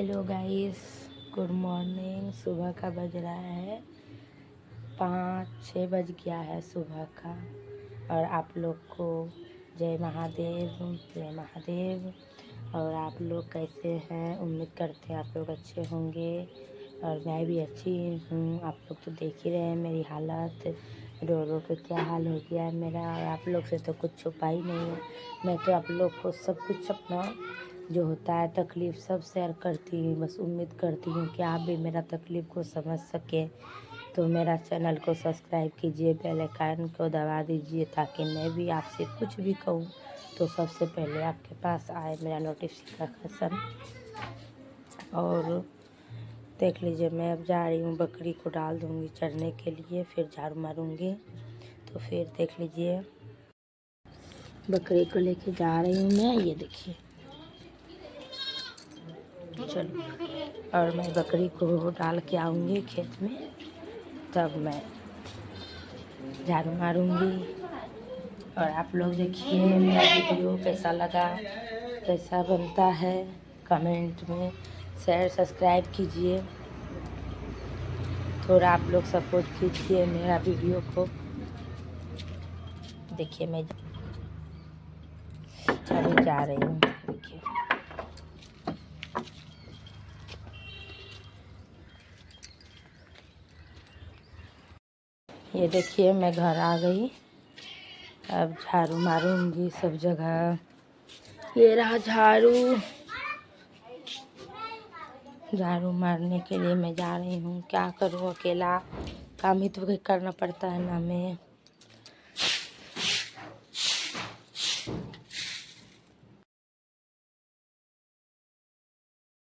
Hello guys, good morning. सुबह का बज रहा है 5-6 बज गया है सुबह का। और आप लोग को जय महादेव, जय महादेव। और आप लोग कैसे हैं? उम्मीद करते हैं आप लोग अच्छे होंगे और मैं भी अच्छी हूँ। आप लोग तो देख ही रहे हैं मेरी हालत, रो रो के क्या हाल हो गया है मेरा। और आप लोग से तो कुछ छुपा ही नहीं है। मैं तो आप लोग को सब कुछ अपना जो होता है तकलीफ़ सब शेयर करती हूँ। बस उम्मीद करती हूँ कि आप भी मेरा तकलीफ़ को समझ सकें। तो मेरा चैनल को सब्सक्राइब कीजिए, बेल आइकन को दबा दीजिए ताकि मैं भी आपसे कुछ भी कहूँ तो सबसे पहले आपके पास आए मेरा नोटिफिकेशन। और देख लीजिए, मैं अब जा रही हूँ, बकरी को डाल दूँगी चरने के लिए, फिर झाड़ू मारूँगी। तो फिर देख लीजिए, बकरी को लेके जा रही हूँ मैं। ये देखिए, चलो। और मैं बकरी को डाल के आऊँगी खेत में, तब मैं झाड़ू मारूँगी। और आप लोग देखिए मेरा वीडियो कैसा लगा, कैसा बनता है, कमेंट में शेयर सब्सक्राइब कीजिए। थोड़ा आप लोग सपोर्ट कीजिए मेरा वीडियो को। देखिए मैं अभी जा रही हूँ। देखिए ये देखिए, मैं घर आ गई। अब झाड़ू मारूंगी सब जगह। ये रहा झाड़ू। झाड़ू मारने के लिए मैं जा रही हूँ। क्या करूँ, अकेला काम ही तो करना पड़ता है ना। मैं